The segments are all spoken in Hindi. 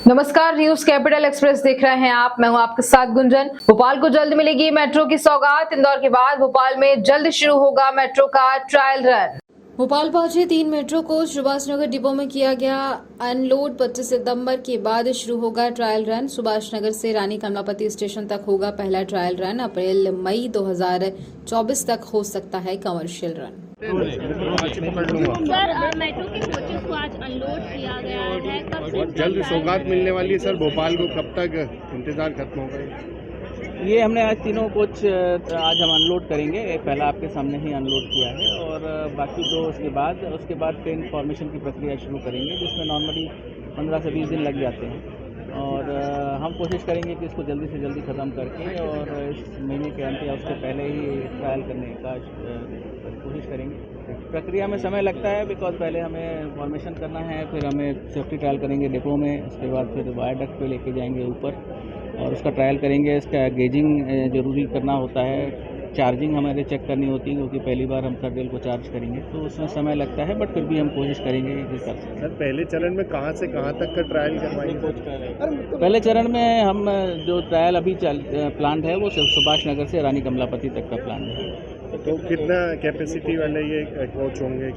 नमस्कार, न्यूज कैपिटल एक्सप्रेस देख रहे हैं आप। मैं हूं आपके साथ गुंजन। भोपाल को जल्द मिलेगी मेट्रो की सौगात। इंदौर के बाद भोपाल में जल्द शुरू होगा मेट्रो का ट्रायल रन। भोपाल पहुंचे 3 metro coach Subhash Nagar depot में किया गया अनलोड। 25 सितंबर के बाद शुरू होगा ट्रायल रन। सुभाष नगर से रानी कमलापति स्टेशन तक होगा पहला ट्रायल रन। अप्रैल मई 2024 तक हो सकता है कमर्शियल रन। सर, मेट्रो के कोचेस को आज अनलोड किया गया है। कब से जल्द सौगात मिलने वाली है सर भोपाल को, कब तक इंतजार खत्म होगा? ये हमने आज तीनों कोच आज हम अनलोड करेंगे। एक पहला आपके सामने ही अनलोड किया है और बाकी दो उसके बाद ट्रेन फॉर्मेशन की प्रक्रिया शुरू करेंगे, जिसमें नॉर्मली 15 से 20 दिन लग जाते हैं। और हम कोशिश करेंगे कि इसको जल्दी से जल्दी ख़त्म करके और इस महीने के अंत या उसके पहले ही ट्रायल करने का कोशिश करेंगे। प्रक्रिया में समय लगता है बिकॉज पहले हमें फॉर्मेशन करना है, फिर हमें सेफ्टी ट्रायल करेंगे डिपो में, उसके बाद फिर वायरडक्ट पे लेके जाएंगे ऊपर और उसका ट्रायल करेंगे। इसका गेजिंग ज़रूरी करना होता है, चार्जिंग हमारे चेक करनी होती है क्योंकि पहली बार हम थर्ड रेल को चार्ज करेंगे, तो उसमें समय लगता है, बट फिर भी हम कोशिश करेंगे कि कर सकें। सर, पहले चरण में कहाँ से कहाँ तक का ट्रायल करवाएंगे? पहले चरण में हम जो ट्रायल अभी प्लान है वो सुभाष नगर से रानी कमलापति तक का प्लान है। तो कितना कैपेसिटी वाले ये कोच होंगे?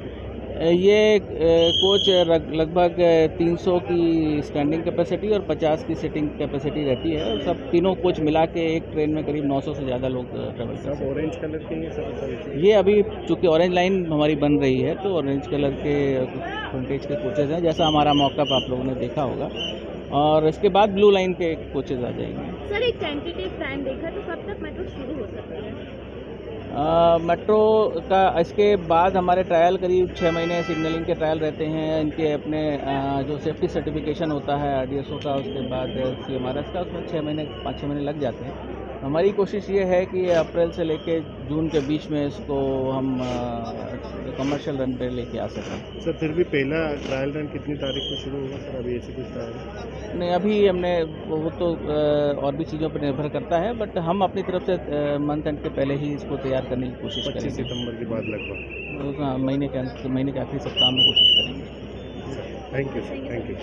ये कोच लगभग 300 की स्टैंडिंग कैपेसिटी और 50 की सिटिंग कैपेसिटी रहती है और सब तीनों कोच मिला के एक ट्रेन में करीब 900 से ज़्यादा लोग ट्रेवल करते हैं। सब ऑरेंज कलर के हैं सर? ये अभी चूँकि ऑरेंज लाइन हमारी बन रही है तो ऑरेंज कलर के फ्रंटेज के कोचेज़ हैं, जैसा हमारा मॉकअप आप लोगों ने देखा होगा, और इसके बाद ब्लू लाइन के कोचेज़ आ जाएंगे। सर, एक टेंटेटिव टाइम देखा तो कब तक मेट्रो शुरू हो सकता है? मेट्रो का इसके बाद हमारे ट्रायल करीब 6 महीने सिग्नलिंग के ट्रायल रहते हैं। इनके अपने जो सेफ्टी सर्टिफिकेशन होता है RDSO का, उसके बाद CMRS का, उसमें 5-6 महीने लग जाते हैं। हमारी कोशिश ये है कि अप्रैल से लेके जून के बीच में इसको हम कमर्शियल रन पे लेके आ सकें। सर, फिर भी पहला ट्रायल रन कितनी तारीख को शुरू होगा सर? अभी ऐसे कुछ ट्रायल नहीं, अभी हमने वो तो और भी चीज़ों पर निर्भर करता है, बट हम अपनी तरफ से मंथ एंड के पहले ही इसको तैयार करने की कोशिश करेंगे। 25 सितंबर के बाद लगभग महीने के आखिरी सप्ताह में कोशिश करेंगे। Thank you sir, thank you.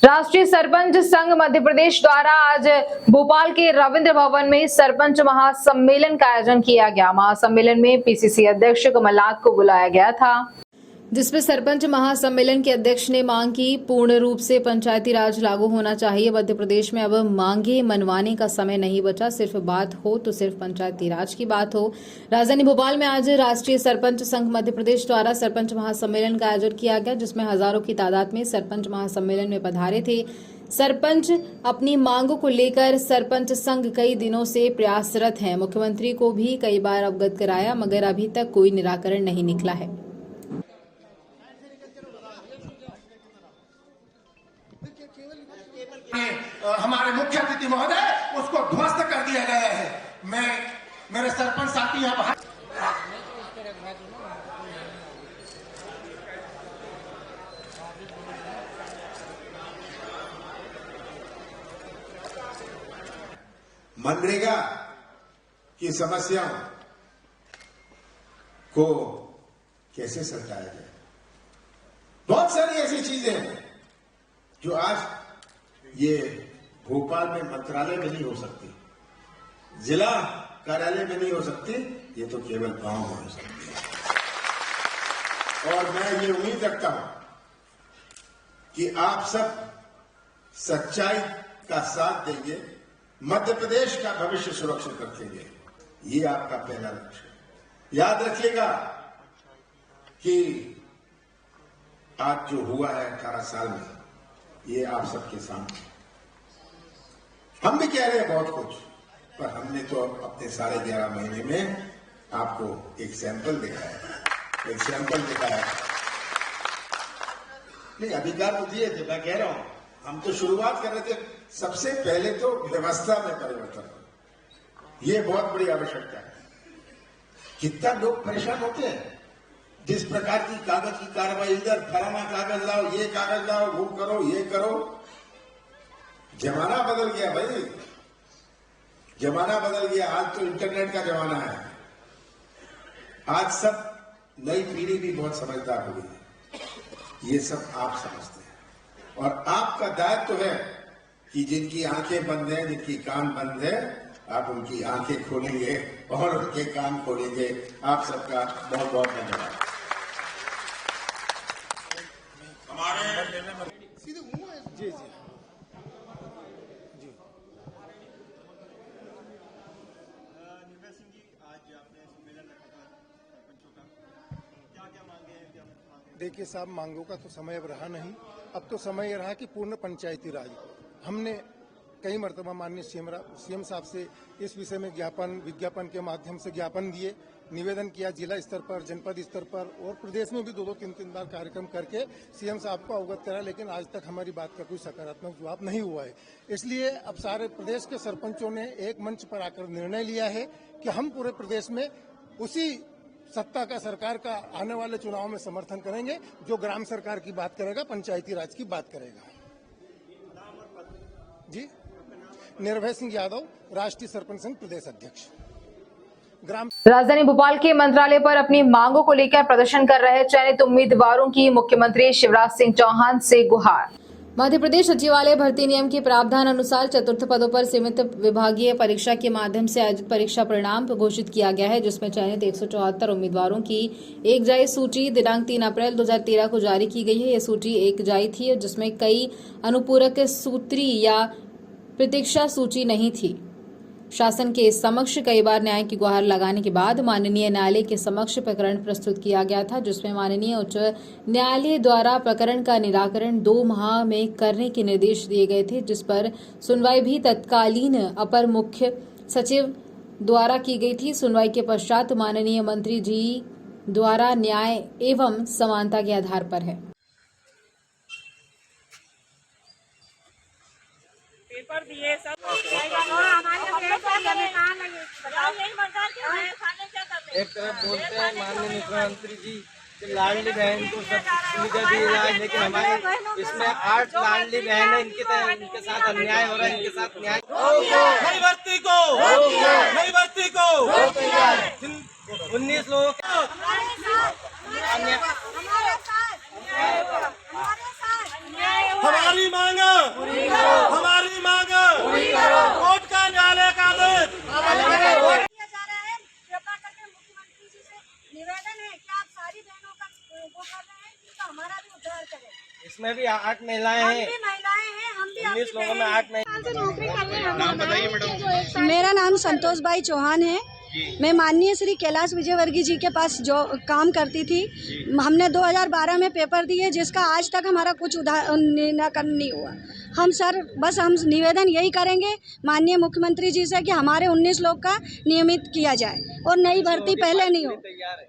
राष्ट्रीय सरपंच संघ मध्य प्रदेश द्वारा आज भोपाल के रविंद्र भवन में सरपंच महासम्मेलन का आयोजन किया गया। महासम्मेलन में PCC अध्यक्ष कमलनाथ को बुलाया गया था, जिसमें सरपंच महासम्मेलन के अध्यक्ष ने मांग की पूर्ण रूप से पंचायती राज लागू होना चाहिए। मध्य प्रदेश में अब मांगे मनवाने का समय नहीं बचा, सिर्फ बात हो तो सिर्फ पंचायती राज की बात हो। राजधानी भोपाल में आज राष्ट्रीय सरपंच संघ मध्य प्रदेश द्वारा सरपंच महासम्मेलन का आयोजन किया गया, जिसमें हजारों की तादाद में सरपंच महासम्मेलन में पधारे थे। सरपंच अपनी मांगों को लेकर सरपंच संघ कई दिनों से प्रयासरत है। मुख्यमंत्री को भी कई बार अवगत कराया, मगर अभी तक कोई निराकरण नहीं निकला है। हमारे मुख्य अतिथि महोदय उसको ध्वस्त कर दिया गया है। मेरे सरपंच साथी यहाँ बाहर मनरेगा की समस्याओं को कैसे सुलझाया जाए। बहुत सारी ऐसी चीजें हैं जो आज ये भोपाल में मंत्रालय में नहीं हो सकती, जिला कार्यालय में नहीं हो सकती, ये तो केवल गांव में हो सकती है। और मैं ये उम्मीद रखता हूं कि आप सब सच्चाई का साथ देंगे, मध्य प्रदेश का भविष्य सुरक्षित रखेंगे। ये आपका पहला लक्ष्य है। याद रखिएगा कि आज जो हुआ है 18 साल में, ये आप सबके सामने, हम भी कह रहे हैं बहुत कुछ, पर हमने तो अपने 11.5 महीने में आपको एक सैंपल दिखाया है, नहीं, अधिकार तो दिए थे। मैं कह रहा हूं, हम तो शुरुआत कर रहे थे, सबसे पहले तो व्यवस्था में परिवर्तन, ये बहुत बड़ी आवश्यकता है। कितना लोग परेशान होते हैं, जिस प्रकार की कागज की कार्रवाई, इधर फलाना कागज लाओ, ये कागज लाओ, वो करो, ये करो। जमाना बदल गया भाई, जमाना बदल गया। आज तो इंटरनेट का जमाना है। आज सब नई पीढ़ी भी बहुत समझदार हो गई है। ये सब आप समझते हैं और आपका दायित्व है कि जिनकी आंखें बंद हैं, जिनकी कान बंद है, आप उनकी आंखें खोलेंगे और उनके कान खोलेंगे। आप सबका बहुत बहुत धन्यवाद। देखिए साहब, मांगों का तो समय अब रहा नहीं। अब तो समय ये रहा कि पूर्ण पंचायती राज। हमने कई मरतबा माननीय सीएम साहब से इस विषय में विज्ञापन के माध्यम से ज्ञापन दिए, निवेदन किया जिला स्तर पर, जनपद स्तर पर और प्रदेश में भी 2-3 बार कार्यक्रम करके सीएम साहब को अवगत करा, लेकिन आज तक हमारी बात का कोई सकारात्मक जवाब नहीं हुआ है। इसलिए अब सारे प्रदेश के सरपंचों ने एक मंच पर आकर निर्णय लिया है कि हम पूरे प्रदेश में उसी सत्ता का, सरकार का आने वाले चुनाव में समर्थन करेंगे जो ग्राम सरकार की बात करेगा, पंचायती राज की बात करेगा। जी, निर्भय सिंह यादव, राष्ट्रीय सरपंच संघ प्रदेश अध्यक्ष। राजधानी भोपाल के मंत्रालय पर अपनी मांगों को लेकर प्रदर्शन कर रहे चयनित उम्मीदवारों की मुख्यमंत्री शिवराज सिंह चौहान से गुहार। मध्य प्रदेश सचिवालय भर्ती नियम के प्रावधान अनुसार चतुर्थ पदों पर सीमित विभागीय परीक्षा के माध्यम से आयोजित परीक्षा परिणाम घोषित किया गया है, जिसमें चयनित 174 उम्मीदवारों की एक जारी सूची दिनांक 3 अप्रैल 2013 को जारी की गई है। यह सूची एक जारी थी, जिसमें कई अनुपूरक सूत्री या प्रतीक्षा सूची नहीं थी। शासन के समक्ष कई बार न्याय की गुहार लगाने के बाद माननीय न्यायालय के समक्ष प्रकरण प्रस्तुत किया गया था, जिसमें माननीय उच्च न्यायालय द्वारा प्रकरण का निराकरण 2 माह में करने के निर्देश दिए गए थे, जिस पर सुनवाई भी तत्कालीन अपर मुख्य सचिव द्वारा की गई थी। सुनवाई के पश्चात माननीय मंत्री जी द्वारा न्याय एवं समानता के आधार पर है। पेपर दिए सब एक तरफ बोलते हैं माननीय मुख्यमंत्री जी कि लाडली बहन को सब सुविधा दी जाए, लेकिन हमारे इसमें 8 लाडली बहन है, इनके साथ अन्याय हो रहा है, इनके साथ न्याय नहीं भर्ती को 19 लोगों हमारी मांग कोर्ट का न्यायालय का आदेश निवेदन है कि आप सारी बहनों का वो कर रहे हैं कि हमारा भी उद्धार करें। इसमें भी 8 महिलाएं हैं, हम भी 19 लोगों में 8 महिलाएं। नाम बताइए मैडम। मेरा नाम संतोष भाई चौहान है। मैं माननीय श्री कैलाश विजयवर्गीय जी के पास जो काम करती थी, हमने 2012 में पेपर दिए, जिसका आज तक हमारा कुछ निराकरण नहीं हुआ। हम निवेदन यही करेंगे माननीय मुख्यमंत्री जी से कि हमारे 19 लोग का नियमित किया जाए और नई भर्ती पहले नहीं हो।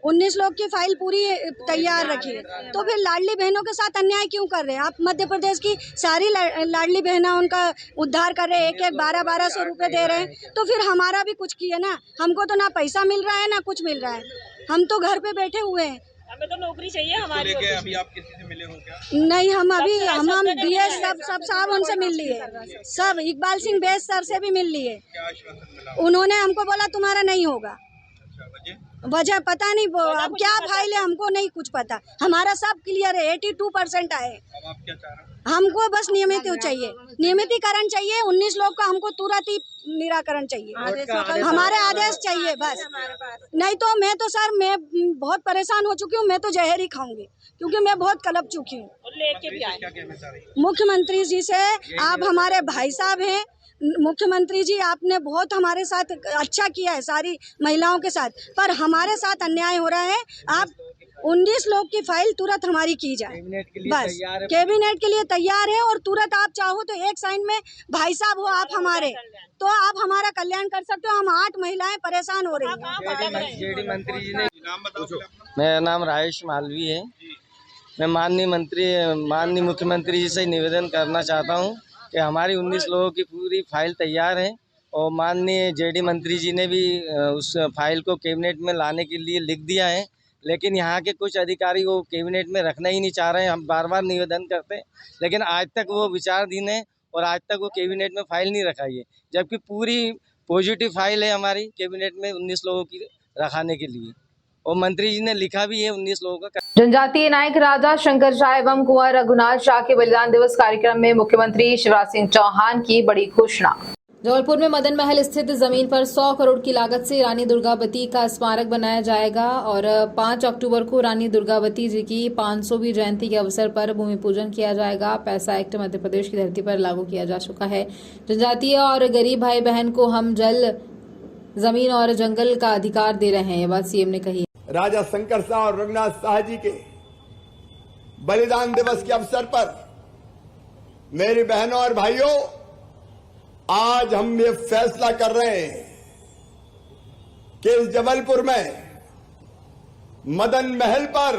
19 लोग की फाइल पूरी तैयार रखिए। तो फिर लाडली बहनों के साथ अन्याय क्यों कर रहे हैं आप? मध्य प्रदेश की सारी लाडली बहना उनका उद्धार कर रहे हैं, 1-1 1200 रुपये दे रहे हैं। तो फिर हमारा भी कुछ किए ना। हमको तो ना पैसा मिल रहा है ना कुछ मिल रहा है, हम तो घर पे बैठे हुए हैं। हमें तो नौकरी चाहिए हमारी। अभी आप किसी से मिले हो क्या? नहीं, हम अभी हम दिए सब साहब उनसे मिल लिए, सब इकबाल सिंह बेस सर से भी मिल लिए। उन्होंने हमको बोला तुम्हारा नहीं होगा। वजह पता नहीं, अब क्या फाइल है हमको नहीं कुछ पता। हमारा सब क्लियर है, 82% आए। अब आप क्या चाह रहे हैं? हमको बस नियमितीकरण चाहिए। 19 लोग का हमको तुरंत ही निराकरण चाहिए, हमारे आदेश चाहिए बस। नहीं तो मैं बहुत परेशान हो चुकी हूँ। मैं तो जहर ही खाऊंगी क्योंकि मैं बहुत कलप चुकी हूँ। मुख्यमंत्री जी से, आप हमारे भाई साहब हैं, मुख्यमंत्री जी आपने बहुत हमारे साथ अच्छा किया है, सारी महिलाओं के साथ, पर हमारे साथ अन्याय हो रहा है। आप 19 लोग की फाइल तुरंत हमारी की जाए बस। कैबिनेट के लिए तैयार है और तुरंत आप चाहो तो एक साइन में भाई साहब हो आप हमारे, तो आप हमारा कल्याण कर सकते हो। हम 8 महिलाएं परेशान हो रही हैं। जेडी मंत्री जी ने मेरा नाम राजेश मालवी है। मैं माननीय मुख्यमंत्री जी से निवेदन करना चाहता हूँ कि हमारी 19 लोगों की पूरी फाइल तैयार है और माननीय जेडी मंत्री जी ने भी उस फाइल को कैबिनेट में लाने के लिए लिख दिया है, लेकिन यहाँ के कुछ अधिकारी वो कैबिनेट में रखना ही नहीं चाह रहे हैं। हम बार निवेदन करते हैं, लेकिन आज तक वो विचाराधीन है और आज तक वो कैबिनेट में फाइल नहीं रखाई है, जबकि पूरी पॉजिटिव फाइल है हमारी कैबिनेट में 19 लोगों की रखाने के लिए। और मंत्री जी ने लिखा भी है 19 लोगों का। जनजातीय नायक राजा शंकर शाह एवं कुंवर रघुनाथ शाह के बलिदान दिवस कार्यक्रम में मुख्यमंत्री शिवराज सिंह चौहान की बड़ी घोषणा। जबलपुर में मदन महल स्थित जमीन पर 100 करोड़ की लागत से रानी दुर्गावती का स्मारक बनाया जाएगा और 5 अक्टूबर को रानी दुर्गावती जी की 500वीं जयंती के अवसर पर भूमि पूजन किया जाएगा। पैसा एक्ट मध्य प्रदेश की धरती पर लागू किया जा चुका है। जनजातीय और गरीब भाई बहन को हम जल, जमीन और जंगल का अधिकार दे रहे हैं, ये बात सीएम ने कही। राजा शंकर शाह और रघुनाथ शाह जी के बलिदान दिवस के अवसर पर मेरी बहनों और भाइयों, आज हम ये फैसला कर रहे हैं कि इस जबलपुर में मदन महल पर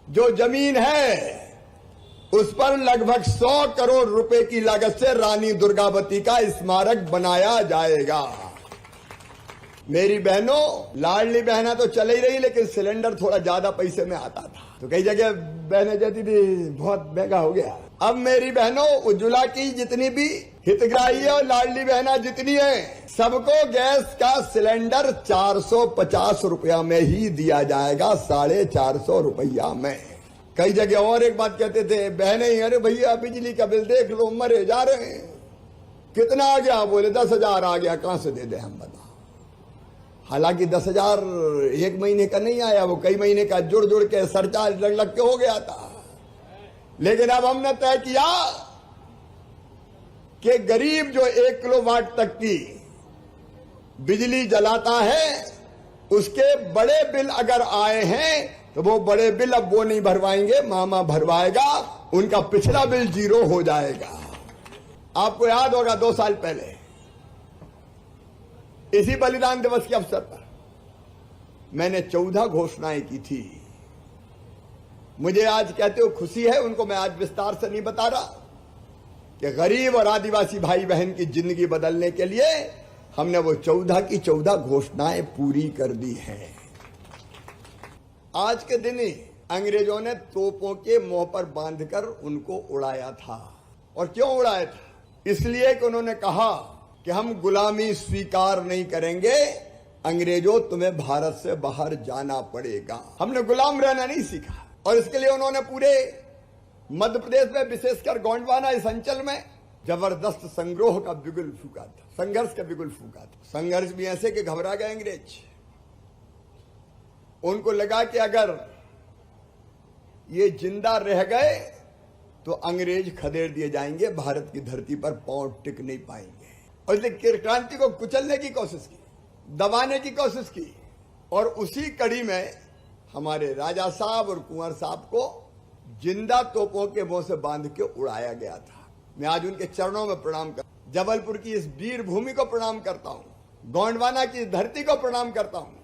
जो जमीन है उस पर लगभग 100 करोड़ रुपए की लागत से रानी दुर्गावती का स्मारक बनाया जाएगा। मेरी बहनों, लाडली बहना तो चल ही रही, लेकिन सिलेंडर थोड़ा ज्यादा पैसे में आता था तो कई जगह बहनें कहती थी बहुत महंगा हो गया। अब मेरी बहनों, उज्ज्वला की जितनी भी हितग्राही और लाडली बहना जितनी है, सबको गैस का सिलेंडर 450 रुपया में ही दिया जाएगा, 450 रुपया में। कई जगह और एक बात कहते थे बहने, अरे भैया बिजली का बिल देख लो, मरे जा रहे हैं। कितना आ गया? बोले 10,000 आ गया। कहां से दे दे हम, बताओ। हालांकि 10,000 एक महीने का नहीं आया, वो कई महीने का जुड़ जुड़ के सरचार्ज लग लग के हो गया था। लेकिन अब हमने तय किया कि गरीब जो 1 किलोवाट तक की बिजली जलाता है, उसके बड़े बिल अगर आए हैं तो वो बड़े बिल अब वो नहीं भरवाएंगे, मामा भरवाएगा, उनका पिछला बिल 0 हो जाएगा। आपको याद होगा 2 साल पहले इसी बलिदान दिवस के अवसर पर मैंने 14 घोषणाएं की थी। मुझे आज कहते हो खुशी है, उनको मैं आज विस्तार से नहीं बता रहा, कि गरीब और आदिवासी भाई बहन की जिंदगी बदलने के लिए हमने वो 14 की 14 घोषणाएं पूरी कर दी हैं। आज के दिन ही अंग्रेजों ने तोपों के मुंह पर बांधकर उनको उड़ाया था। और क्यों उड़ाया था? इसलिए कि उन्होंने कहा कि हम गुलामी स्वीकार नहीं करेंगे, अंग्रेजों तुम्हें भारत से बाहर जाना पड़ेगा। हमने गुलाम रहना नहीं सीखा। और इसके लिए उन्होंने पूरे मध्य प्रदेश में, विशेषकर गोंडवाना इस अंचल में जबरदस्त संग्रोह का बिगुल फूका था, संघर्ष का बिगुल फूका था। संघर्ष भी ऐसे कि घबरा गए अंग्रेज। उनको लगा कि अगर ये जिंदा रह गए तो अंग्रेज खदेड़ दिए जाएंगे, भारत की धरती पर पांव टिक नहीं पाएंगे। और इसलिए क्रांति को कुचलने की कोशिश की, दबाने की कोशिश की। और उसी कड़ी में हमारे राजा साहब और कुंवर साहब को जिंदा तोपों के मुंह से बांध के उड़ाया गया था। मैं आज उनके चरणों में प्रणाम कर, जबलपुर की इस वीर भूमि को प्रणाम करता हूं, गोंडवाना की धरती को प्रणाम करता हूं।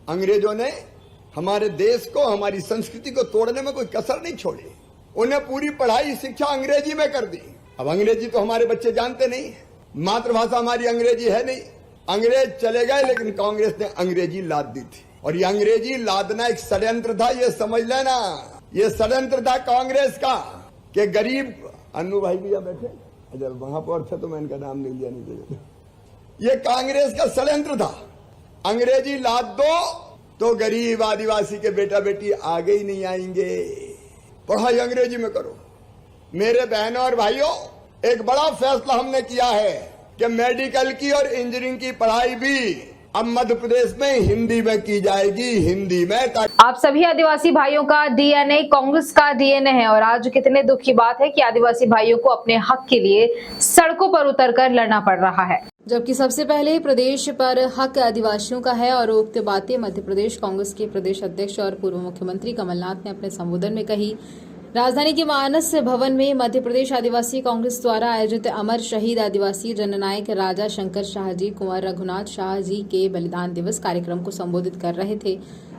अंग्रेजों ने हमारे देश को, हमारी संस्कृति को तोड़ने में कोई कसर नहीं छोड़ी। उन्हें पूरी पढ़ाई शिक्षा अंग्रेजी में कर दी। अब अंग्रेजी तो हमारे बच्चे जानते नहीं, मातृभाषा हमारी अंग्रेजी है नहीं। अंग्रेज चले गए, लेकिन कांग्रेस ने अंग्रेजी लाद दी थी। और ये अंग्रेजी लादना एक षड्यंत्र था, ये समझ लेना। ये षड्यंत्र था कांग्रेस का कि गरीब, अन्नू भाई भी यहाँ बैठे, अगर वहां पर थे तो मैं इनका नाम नहीं लिया, नहीं चाहिए। ये कांग्रेस का षड्यंत्र था। अंग्रेजी लाद दो तो गरीब आदिवासी के बेटा बेटी आगे ही नहीं आएंगे। पढ़ाई अंग्रेजी में करो। मेरे बहनों और भाइयों, एक बड़ा फैसला हमने किया है कि मेडिकल की और इंजीनियरिंग की पढ़ाई भी अब मध्य प्रदेश में हिंदी में की जाएगी, हिंदी में। आप सभी आदिवासी भाइयों का डीएनए कांग्रेस का डीएनए है और आज कितने दुख की बात है कि आदिवासी भाइयों को अपने हक के लिए सड़कों पर उतरकर लड़ना पड़ रहा है, जबकि सबसे पहले प्रदेश पर हक आदिवासियों का है। और उक्त बातें मध्य प्रदेश कांग्रेस के प्रदेश अध्यक्ष और पूर्व मुख्यमंत्री कमलनाथ ने अपने संबोधन में कही। राजधानी के मानस भवन में मध्य प्रदेश आदिवासी कांग्रेस द्वारा आयोजित अमर शहीद आदिवासी जननायक राजा शंकर शाह जी, कुंवर रघुनाथ शाह जी के बलिदान दिवस कार्यक्रम को संबोधित कर रहे थे।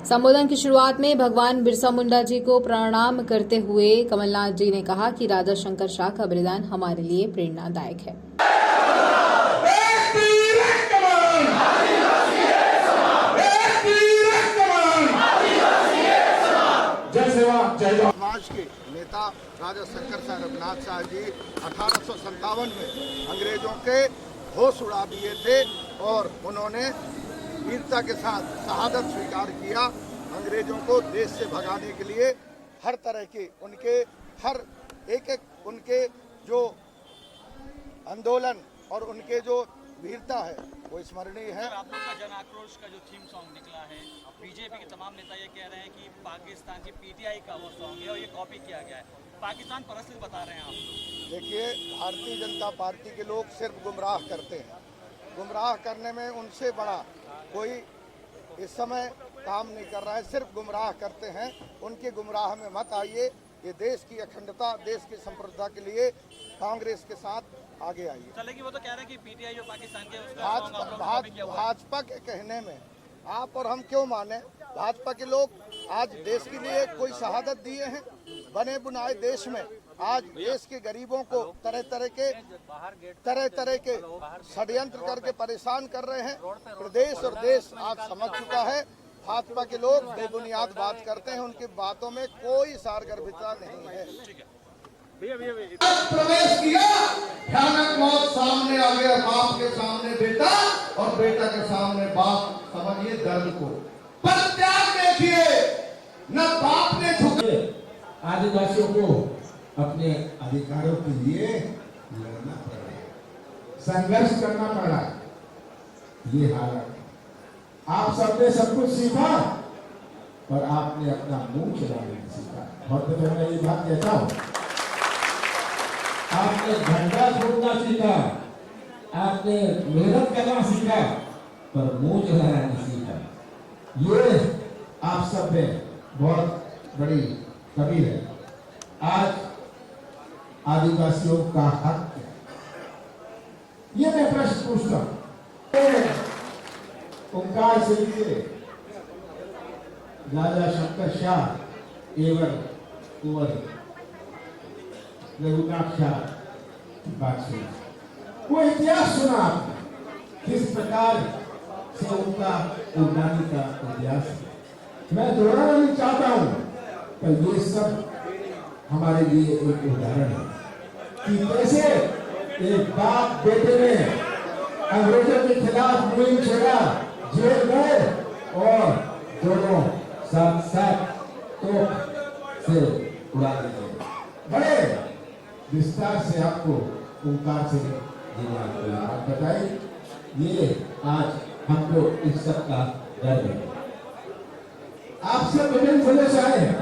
संबोधन की शुरुआत में भगवान बिरसा मुंडा जी को प्रणाम करते हुए कमलनाथ जी ने कहा कि राजा शंकर शाह का बलिदान हमारे लिए प्रेरणादायक है। समाज के नेता राजा शंकर शाह रघुनाथ शाह जी 1857 में अंग्रेजों के होश उड़ा दिए थे और उन्होंने वीरता के साथ शहादत स्वीकार किया। अंग्रेजों को देश से भगाने के लिए हर तरह के उनके हर एक उनके जो आंदोलन और उनके जो वीरता है वो स्मरणीय है। आप लोग का जन आक्रोश का जो थीम सॉन्ग निकला है, बीजेपी के तमाम नेता ये कह रहे हैं कि पाकिस्तान की पीटीआई का वो सॉन्ग है और ये कॉपी किया गया है, पाकिस्तान परस्ती बता रहे हैं आप लोग। देखिए, भारतीय जनता पार्टी के लोग सिर्फ गुमराह करते हैं। गुमराह करने में उनसे बड़ा कोई इस समय काम नहीं कर रहा है, सिर्फ गुमराह करते हैं। उनके गुमराह में मत आइए। ये देश की अखंडता, देश की संप्रभुता के लिए कांग्रेस के साथ आगे आइए। चलेगी, वो तो कह रहे हैं कि पीटीआई जो पाकिस्तान के उसका भाजपा के कहने में आप और हम क्यों माने? भाजपा के लोग आज देश के लिए कोई शहादत दिए हैं। बने बुनाए देश में आज देश के गरीबों को तरह तरह के षड्यंत्र करके परेशान कर रहे हैं। प्रदेश और देश आज समझ चुका है। भाजपा के लोग बेबुनियाद बात करते हैं, उनकी बातों में कोई सारगर्भिता नहीं है। प्रवेश किया, भयानक मौत सामने आ गया। बाप के सामने बेटा और बेटा के सामने बाप। समझिए दर्द को। पर त्याग देखिए, न बाप ने झुके। आदिवासियों को अपने अधिकारों के लिए लड़ना पड़ा, संघर्ष करना पड़ा। ये हालत आप सबने सब कुछ सीखा और आपने अपना मुंह चलाने नहीं सीखा। और तो मैं ये बात कहता हूं, आपने झंडा छोड़ना सीखा, आपने मेहनत करना सीखा, पर मुंह चलाना नहीं सीखा। ये आप सब में बहुत बड़ी कमी है। आज आदिवासियों का हक है, ये मैं प्रश्न पूछता हूं। ओंकार से लिए राजा शंकर शाह एवं कुंवर रघुनाथ शाह की बात सुनी, वो इतिहास सुना आपने, किस प्रकार से उनका उड़ाने का इतिहास है। मैं दोहराना नहीं चाहता हूं, पर ये सब हमारे लिए एक उदाहरण है कि कैसे एक बाप बेटे ने अंग्रेजों के खिलाफ मुहिम छेड़ा, जेल गए और दोनों साथ साथ तोप से उड़ा दिए। बड़े विस्तार से आपको ओंकार से बात बताई। ये आज हमको इस सब का गर्व है। आप सब विभिन्न जिले से आए हैं,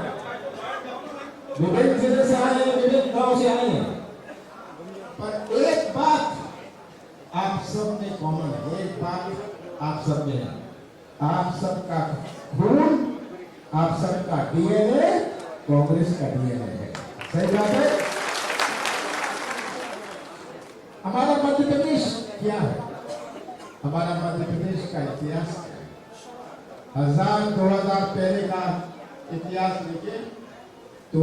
विभिन्न जिले से आए हैं, विभिन्न गांव से आए हैं, पर एक बात आप सब में कॉमन है। एक बात आप सब में है, आप सबका खून, आप सबका डीएनए कांग्रेस का डीएनए है। सही बात है। हमारा मध्य प्रदेश क्या है? हमारा मध्य प्रदेश का इतिहास क्या है? 1000-2000 पहले का इतिहास देखिए तो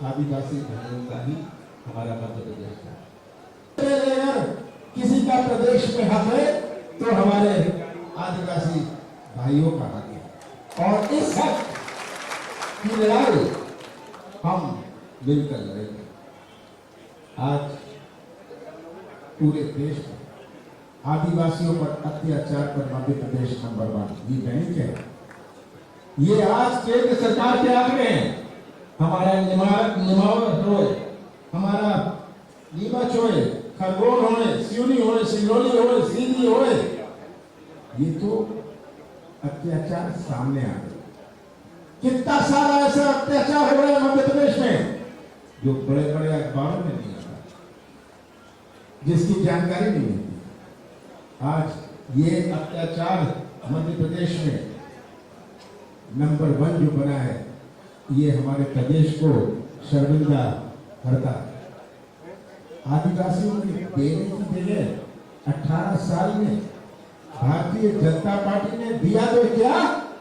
आदिवासी भाइयों का ही हमारा मध्य प्रदेश था। किसी का प्रदेश में हक है तो हमारे आदिवासी भाइयों का हक है, और इस हक की लड़ाई हम मिलकर लड़ेंगे। आज पूरे देश में आदिवासियों पर अत्याचार पर मध्य प्रदेश नंबर 1। ये बैंक है, ये आज केंद्र सरकार के हाथ में है। हमारा निमावर होए, हमारा नीमच होए, खरगोन होए, सिवनी होए, सिंगरौली होए, सीधी होए, ये तो अत्याचार सामने आ गए। कितना सारा ऐसा अत्याचार हो रहा है मध्य प्रदेश में जो बड़े बड़े अखबारों में नहीं आता, जिसकी जानकारी नहीं होती। आज ये अत्याचार मध्य प्रदेश में नंबर 1 जो बना है, ये हमारे प्रदेश को शर्मिंदा करता है। आदिवासियों की देने की जगह 18 साल में भारतीय जनता पार्टी ने दिया तो क्या,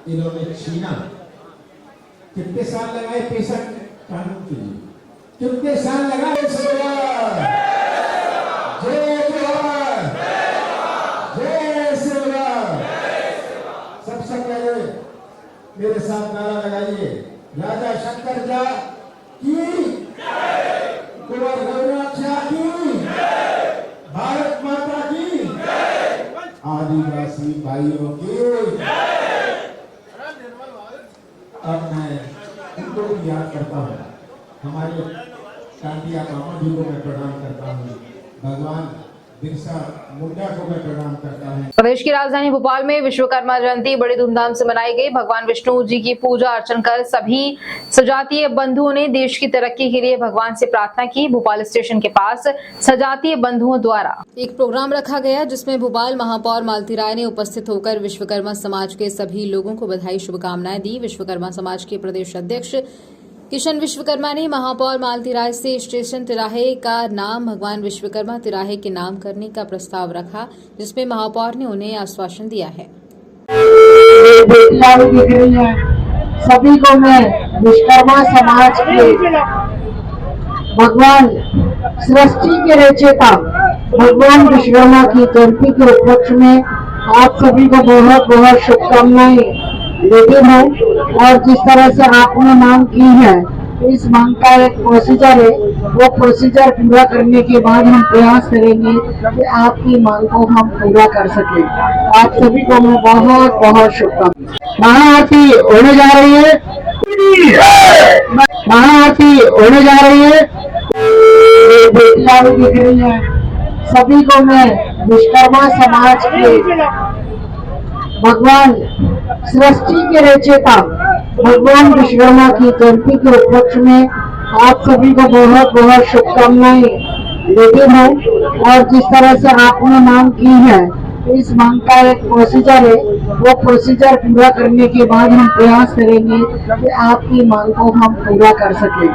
इन्होंने छीना। कितने साल लगाए पैसा कानून के लिए, कितने साल लगाए? सबसे पहले मेरे साथ नारा लगाइए, राजा शंकर जा की, कुंवर रघुनाथ शाह की, भारत माता की, आदिवासी आदिवासी भाइयों की। अब मैं उनको भी याद करता हूँ, हमारे कांतिया मामा जी को मैं प्रणाम करता हूँ, भगवान बिरसा मुंडा को मैं प्रणाम करता हूँ। प्रदेश की राजधानी भोपाल में विश्वकर्मा जयंती बड़ी धूमधाम से मनाई गई। भगवान विष्णु जी की पूजा अर्चन कर सभी सजातीय बंधुओं ने देश की तरक्की के लिए भगवान से प्रार्थना की। भोपाल स्टेशन के पास सजातीय बंधुओं द्वारा एक प्रोग्राम रखा गया, जिसमें भोपाल महापौर मालती राय ने उपस्थित होकर विश्वकर्मा समाज के सभी लोगों को बधाई शुभकामनाएं दी। विश्वकर्मा समाज के प्रदेश अध्यक्ष किशन विश्वकर्मा ने महापौर मालती राय से स्टेशन तिराहे का नाम भगवान विश्वकर्मा तिराहे के नाम करने का प्रस्ताव रखा, जिसमें महापौर ने उन्हें आश्वासन दिया है। दिख रही है, सभी को मैं विश्वकर्मा समाज के भगवान सृष्टि के रचयिता भगवान विश्वकर्मा की जयंती के उपलक्ष्य में आप सभी को बहुत बहुत शुभकामनाएं देते हैं। और जिस तरह से आपने मांग की है, इस मांग का एक प्रोसीजर है, वो प्रोसीजर पूरा करने के बाद हम प्रयास करेंगे कि आपकी मांग को हम पूरा कर सकें। आप सभी को मैं बहुत बहुत शुभकामनाएं। महाआरती होने जा रही है, महाआरती होने जा रही है। दिख रही है, सभी को मैं विश्वकर्मा समाज के भगवान सृष्टि के रचयिता भगवान विश्वकर्मा की जयंती के उपलक्ष्य में आप सभी को बहुत बहुत शुभकामनाएं देते हैं। और जिस तरह से आपने मांग की है, इस मांग का एक प्रोसीजर है, वो प्रोसीजर पूरा करने के बाद हम प्रयास करेंगे कि आपकी मांग को हम पूरा कर सकें।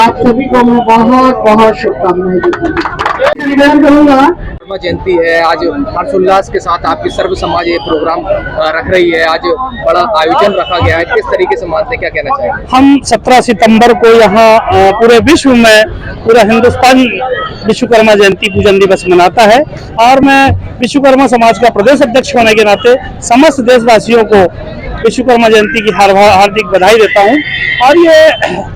आप सभी को मैं बहुत बहुत शुभकामनाएं देती हूँ। निवेदन करूँगा, जयंती है, आज हर्षोल्लास के साथ आपकी सर्व समाज ये प्रोग्राम रख रही है, आज बड़ा आयोजन रखा गया है, किस तरीके से मानते हैं, क्या कहना चाहेंगे? हम 17 सितंबर को यहाँ पूरे विश्व में, पूरा हिंदुस्तान विश्वकर्मा जयंती पूजन दिवस मनाता है। और मैं विश्वकर्मा समाज का प्रदेश अध्यक्ष होने के नाते समस्त देशवासियों को विश्वकर्मा जयंती की हार्दिक बधाई देता हूँ। और ये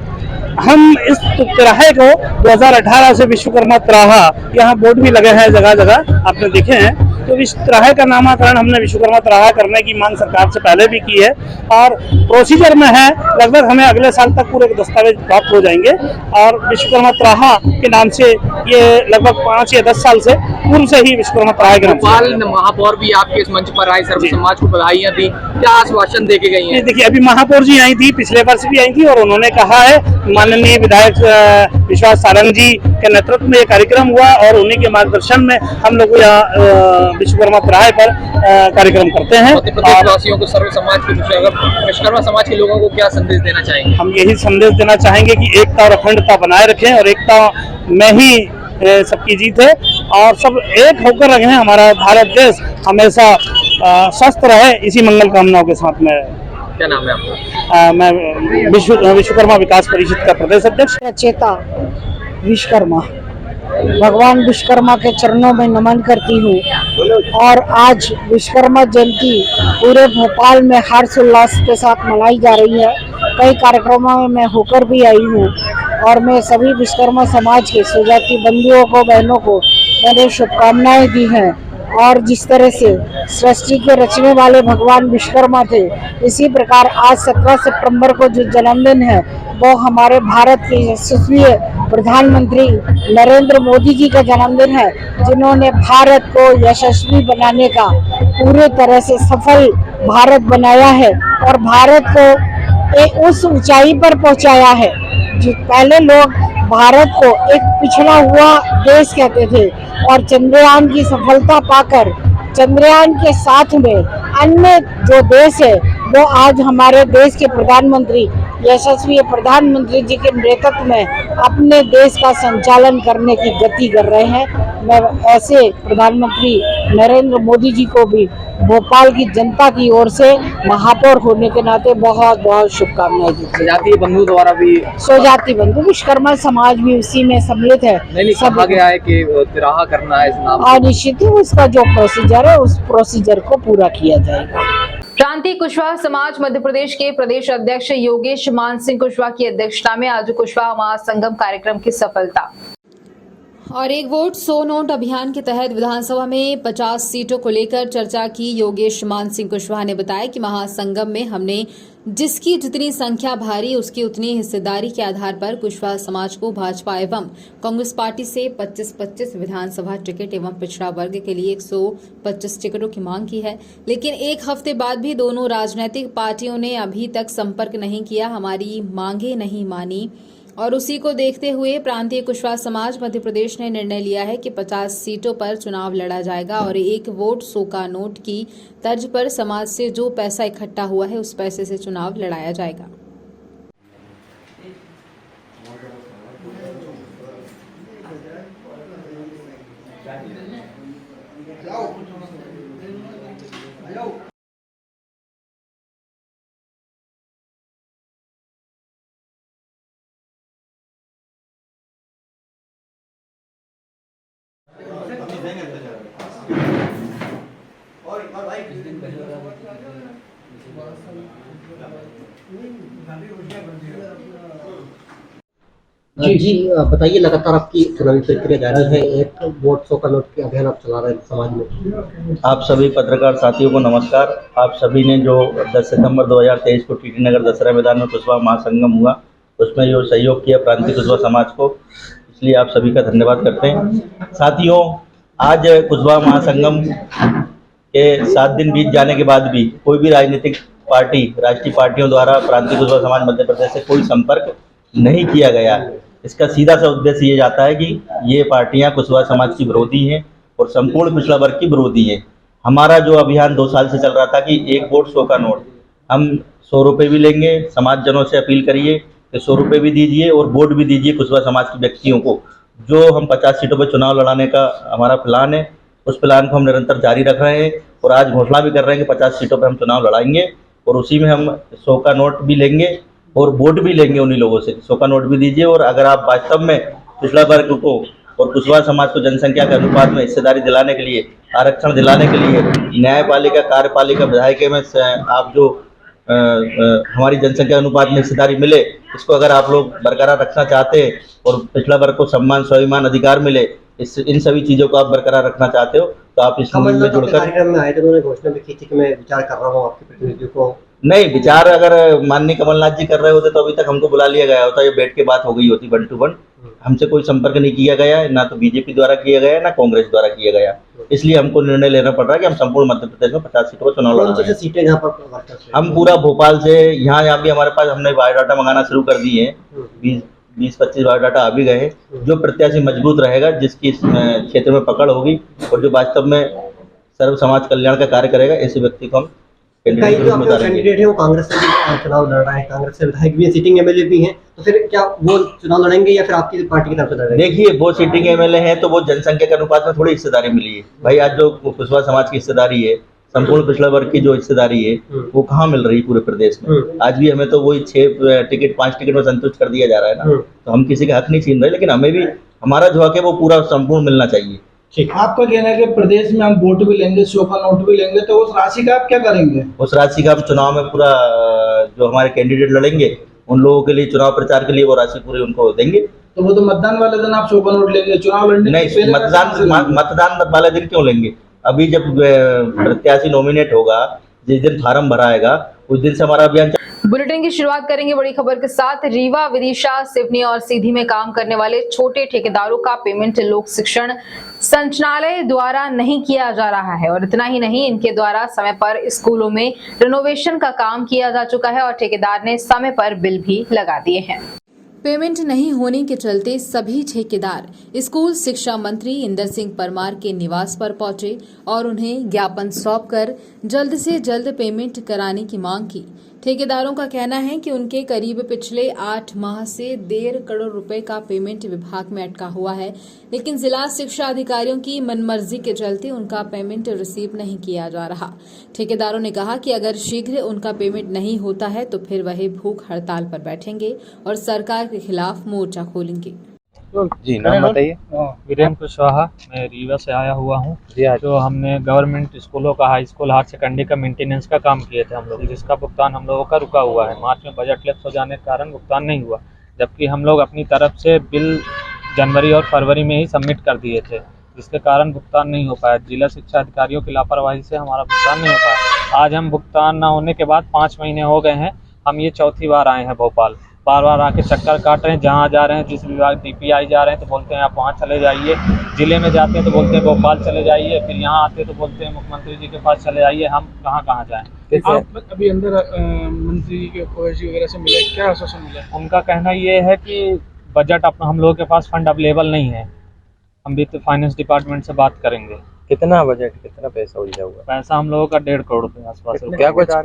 हम इस तिराहे को 2018 से विश्वकर्मा तिराहा, यहाँ बोर्ड भी लगे हैं जगह जगह, आपने देखे हैं, तो इस तिराहे का नामकरण हमने विश्वकर्मा तिराहा करने की मांग सरकार से पहले भी की है और प्रोसीजर में है। लगभग हमें अगले साल तक पूरे दस्तावेज प्राप्त हो जाएंगे और विश्वकर्मा तिराहा के नाम से ये लगभग 5 या 10 साल से पूर्व से ही विश्वकर्मा तिराहा के नाम से। महापौर भी आपके इस मंच पर आए, सर्व समाज को बधाइयाँ दी, क्या आश्वासन दे के गई हैं? देखिए, अभी महापौर जी आई थी, पिछले वर्ष भी आई थी और उन्होंने कहा है, माननीय विधायक विश्वास सारंग जी के नेतृत्व में ये कार्यक्रम हुआ और उन्हीं के मार्गदर्शन में हम लोग यहाँ विश्वकर्मा तिराहे पर कार्यक्रम करते हैं। प्रदेशवासियों को, सर्व समाज के, विश्वकर्मा समाज के लोगों को क्या संदेश देना चाहेंगे? हम यही संदेश देना चाहेंगे कि एकता और अखंडता बनाए रखें और एकता में ही सबकी जीत है और सब एक होकर रखें। हमारा भारत देश हमेशा स्वस्थ रहे, इसी मंगल कामनाओं के साथ में। क्या नाम है आपका? मैं विश्वकर्मा विकास परिषद का प्रदेश अध्यक्ष। रचयिता विश्वकर्मा भगवान विश्वकर्मा के चरणों में नमन करती हूँ। और आज विश्वकर्मा जयंती पूरे भोपाल में हर्षोल्लास के साथ मनाई जा रही है। कई कार्यक्रमों में मैं होकर भी आई हूँ और मैं सभी विश्वकर्मा समाज के स्वजाति बंधुओं को, बहनों को मैंने शुभकामनाएं दी हैं। और जिस तरह से सृष्टि के रचने वाले भगवान विश्वकर्मा थे, इसी प्रकार आज 17 सितंबर को जो जन्मदिन है वो हमारे भारत के यशस्वी प्रधानमंत्री नरेंद्र मोदी जी का जन्मदिन है, जिन्होंने भारत को यशस्वी बनाने का, पूरे तरह से सफल भारत बनाया है और भारत को उस ऊंचाई पर पहुंचाया है जो पहले लोग भारत को एक पिछड़ा हुआ देश कहते थे। और चंद्रयान की सफलता पाकर चंद्रयान के साथ में अन्य जो देश है वो आज हमारे देश के प्रधानमंत्री, यशस्वी प्रधानमंत्री जी के नेतृत्व में अपने देश का संचालन करने की गति कर रहे हैं। मैं ऐसे प्रधानमंत्री नरेंद्र मोदी जी को भी भोपाल की जनता की ओर से महापौर होने के नाते बहुत बहुत शुभकामनाएं देती हूं। स्वजाति बंधु द्वारा भी, स्वजाति बंधु विश्वकर्मा समाज भी उसी में सम्मिलित है। कहा गया है कि तिराहा करना है इस नाम। और निश्चित ही उसका जो प्रोसीजर है उस प्रोसीजर को पूरा किया जाएगा। क्रांति कुशवाहा समाज मध्य प्रदेश के प्रदेश अध्यक्ष योगेश मान सिंह कुशवाहा की अध्यक्षता में आज कुशवाहा महासंगम कार्यक्रम की सफलता। और एक वोट 100 नोट अभियान के तहत विधानसभा में 50 सीटों को लेकर चर्चा की। योगेश मान सिंह कुशवाहा ने बताया कि महासंगम में हमने जिसकी जितनी संख्या भारी उसकी उतनी हिस्सेदारी के आधार पर कुशवाहा समाज को भाजपा एवं कांग्रेस पार्टी से 25-25 विधानसभा टिकट एवं पिछड़ा वर्ग के लिए 125 टिकटों की मांग की है। लेकिन एक हफ्ते बाद भी दोनों राजनीतिक पार्टियों ने अभी तक संपर्क नहीं किया, हमारी मांगे नहीं मानी और उसी को देखते हुए प्रांतीय कुशवाहा समाज मध्य प्रदेश ने निर्णय लिया है कि 50 सीटों पर चुनाव लड़ा जाएगा और एक वोट 100 का नोट की तर्ज पर समाज से जो पैसा इकट्ठा हुआ है उस पैसे से चुनाव लड़ाया जाएगा। जी बताइए, लगातार आपकी चुनावी प्रक्रिया जारी है, एक वोट 100 का नोट के अभियान आप चला रहे हैं समाज में। आप सभी पत्रकार साथियों को नमस्कार। आप सभी ने जो 10 सितंबर 2023 को टीटी नगर दशहरा मैदान में कुशवाहा महासंगम हुआ उसमें जो सहयोग किया प्रांतीय कुशवाहा समाज को, इसलिए आप सभी का धन्यवाद करते हैं। साथियों, आज कुशवाहा महासंगम के 7 दिन बीत जाने के बाद भी कोई भी राजनीतिक पार्टी, राष्ट्रीय पार्टियों द्वारा प्रांतीय कुशवाहा समाज मध्य प्रदेश से कोई संपर्क नहीं किया गया है। इसका सीधा सा उद्देश्य ये जाता है कि ये पार्टियां कुशवाहा समाज की विरोधी हैं और संपूर्ण पिछड़ा वर्ग की विरोधी हैं। हमारा जो अभियान 2 साल से चल रहा था कि एक वोट 100 का नोट, हम 100 रुपये भी लेंगे, समाज जनों से अपील करिए कि 100 रुपये भी दीजिए और वोट भी दीजिए कुशवाहा समाज के व्यक्तियों को। जो हम 50 सीटों पर चुनाव लड़ाने का हमारा प्लान है, उस प्लान को हम निरंतर जारी रख रहे हैं और आज घोषणा भी कर रहे हैं कि 50 सीटों पर हम चुनाव लड़ाएंगे और उसी में हम 100 का नोट भी लेंगे और वोट भी लेंगे उन्हीं लोगों से। 100 का नोट भी दीजिए और अगर आप वास्तव में पिछड़ा वर्ग को और कुशवाहा समाज को जनसंख्या के अनुपात में हिस्सेदारी दिलाने के लिए, आरक्षण दिलाने के लिए न्यायपालिका, कार्यपालिका, विधायिका में आप जो हमारी जनसंख्या अनुपात में हिस्सेदारी मिले, इसको अगर आप लोग बरकरार रखना चाहते हैं और पिछड़ा वर्ग को सम्मान, स्वाभिमान, अधिकार मिले, इन सभी चीज़ों को आप बरकरार रखना चाहते हो तो आप इस मुहिम में जुड़कर। कार्यक्रम में आए थे, उन्होंने घोषणा भी की थी कि मैं विचार कर रहा हूँ आपके प्रतिनिधियों को। नहीं, विचार अगर माननीय कमलनाथ जी कर रहे होते तो अभी तक हमको बुला लिया गया होता, ये बैठ के बात हो गई होती 1 to 1। हमसे कोई संपर्क नहीं किया गया है, ना तो बीजेपी द्वारा किया गया है, ना कांग्रेस द्वारा किया गया। इसलिए हमको निर्णय लेना पड़ रहा है कि हम संपूर्ण मध्य प्रदेश में 50 सीटों पर चुनाव लड़ रहे हैं। सीटें यहाँ पर हम पूरा भोपाल से यहाँ भी हमारे पास हमने बायोडाटा मंगाना शुरू कर दिए हैं। 20-25 बायोडाटा आ भी गए। जो प्रत्याशी मजबूत रहेगा, जिसकी क्षेत्र में पकड़ होगी और जो वास्तव में सर्व समाज कल्याण का कार्य करेगा, ऐसे व्यक्ति को हम कैंडिडेट है वो कांग्रेस से भी चुनाव लड़ रहा है, कांग्रेस से विधायक भी, सिटिंग एमएलए भी हैं, तो फिर क्या वो चुनाव लड़ेंगे या फिर आपकी पार्टी की तरफ से लड़ेंगे? देखिए, वो सिटिंग एमएलए हैं तो वो जनसंख्या के अनुपात में थोड़ी हिस्सेदारी मिली है भाई। आज जो कुशवाहा समाज की हिस्सेदारी है, संपूर्ण पिछड़ा वर्ग की जो हिस्सेदारी है, वो कहाँ मिल रही पूरे प्रदेश में? आज भी हमें तो वही 6 टिकट 5 टिकट में संतुष्ट कर दिया जा रहा है ना, तो हम किसी का हक नहीं छीन रहे, लेकिन हमें भी हमारा जो हक है वो पूरा संपूर्ण मिलना चाहिए। ठीक, आपका कहना है कि प्रदेश में हम वोट भी लेंगे, 100 का नोट भी लेंगे, तो उस राशि का आप क्या करेंगे? उस राशि का हम चुनाव में पूरा जो हमारे कैंडिडेट लड़ेंगे उन लोगों के लिए चुनाव प्रचार के लिए वो राशि पूरी उनको देंगे। तो वो तो मतदान वाले दिन आप 100 का नोट लेंगे, चुनाव लड़ने नहीं, मतदान वाले दिन क्यों लेंगे? अभी जब प्रत्याशी नॉमिनेट होगा, जिस दिन फार्म भराएगा, उस दिन से हमारा अभियान। बुलेटिन की शुरुआत करेंगे बड़ी खबर के साथ। रीवा, विदिशा, सिवनी और सीधी में काम करने वाले छोटे ठेकेदारों का पेमेंट लोक शिक्षण संचालय द्वारा नहीं किया जा रहा है और इतना ही नहीं, इनके द्वारा समय पर स्कूलों में रिनोवेशन का काम किया जा चुका है और ठेकेदार ने समय पर बिल भी लगा दिए हैं। पेमेंट नहीं होने के चलते सभी ठेकेदार स्कूल शिक्षा मंत्री इंदर सिंह परमार के निवास पर पहुंचे और उन्हें ज्ञापन सौंपकर जल्द से जल्द पेमेंट कराने की मांग की। ठेकेदारों का कहना है कि उनके करीब पिछले 8 माह से 1.5 करोड़ रुपए का पेमेंट विभाग में अटका हुआ है, लेकिन जिला शिक्षा अधिकारियों की मनमर्जी के चलते उनका पेमेंट रिसीव नहीं किया जा रहा। ठेकेदारों ने कहा कि अगर शीघ्र उनका पेमेंट नहीं होता है तो फिर वह भूख हड़ताल पर बैठेंगे और सरकार के खिलाफ मोर्चा खोलेंगे। जी, नाम बताइए। वीरेंद्र कुशवाहा, मैं रीवा से आया हुआ हूँ। जो हमने गवर्नमेंट स्कूलों का, हाई स्कूल, हायर सेकेंडरी का मेंटेनेंस का काम किए थे हम लोग, जिसका भुगतान हम लोगों का रुका हुआ है। मार्च में बजट लैप्स हो जाने के कारण भुगतान नहीं हुआ, जबकि हम लोग अपनी तरफ से बिल जनवरी और फरवरी में ही सबमिट कर दिए थे, जिसके कारण भुगतान नहीं हो पाया। जिला शिक्षा अधिकारियों की लापरवाही से हमारा भुगतान नहीं हो पाया। आज हम भुगतान न होने के बाद 5 महीने हो गए हैं, हम ये चौथी बार आए हैं भोपाल। बार बार आके चक्कर काट रहे हैं, जहाँ जा रहे हैं, जिस विभाग DPI जा रहे हैं तो बोलते हैं आप वहाँ चले जाइए, जिले में जाते हैं तो बोलते हैं भोपाल चले जाइए, फिर यहाँ आते हैं तो बोलते हैं मुख्यमंत्री जी के पास चले जाइए। हम कहाँ कहाँ जाएँ। आप अभी अंदर मंत्री के जी वगैरह से मिले, क्या आश्वासन मिला? उनका कहना ये है कि बजट हम लोगों के पास फंड अवेलेबल नहीं है, हम भी तो फाइनेंस डिपार्टमेंट से बात करेंगे। कितना बजट, कितना पैसा उलझा हुआ? पैसा हम लोगों का 1.5 करोड़ के आसपास है। क्या कुछ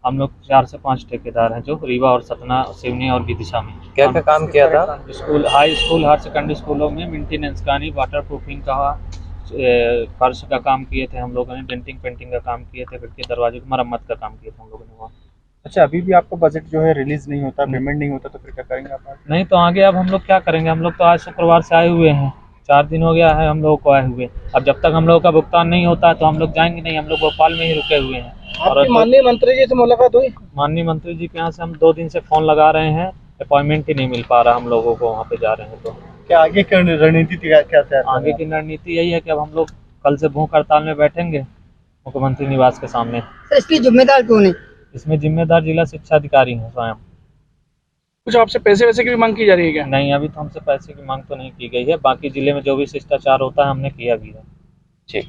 हम लोग 4 से 5 ठेकेदार हैं जो रीवा और सतना, सिवनी और विदिशा में। क्या क्या काम किया था? School, high school, higher secondary स्कूलों में मेंटेनेंस का नहीं, वाटर प्रूफिंग का, फर्श का काम किए थे हम लोगों ने, डेंटिंग पेंटिंग का काम किए थे, खिड़की दरवाजे की मरम्मत का काम किए थे हम लोगों ने वहाँ। अच्छा, अभी भी आपका बजट जो है रिलीज नहीं होता, पेमेंट नहीं होता, तो फिर क्या करेंगे आप? नहीं तो आगे अब हम लोग क्या करेंगे? हम लोग तो आज शुक्रवार से आए हुए हैं, 4 दिन हो गया है हम लोगों को आए हुए। अब जब तक हम लोगों का भुगतान नहीं होता तो हम लोग जाएंगे नहीं, हम लोग भोपाल में ही रुके हुए हैं। और माननीय मंत्री जी से मुलाकात हुई? माननीय मंत्री जी के यहाँ से हम 2 दिन से फ़ोन लगा रहे हैं, अपॉइंटमेंट ही नहीं मिल पा रहा हम लोगों को, वहाँ पे जा रहे हैं। तो क्या आगे की रणनीति क्या है? आगे की रणनीति यही है कि अब हम लोग कल से भूख हड़ताल में बैठेंगे मुख्यमंत्री निवास के सामने। इसकी जिम्मेदार कौन है? इसमें जिम्मेदार जिला शिक्षा अधिकारी हैं स्वयं। कुछ आपसे पैसे वैसे की भी मांग की जा रही है क्या? नहीं, अभी तो हमसे पैसे की मांग तो नहीं की गई है, बाकी जिले में जो भी शिष्टाचार होता है हमने किया भी है। ठीक।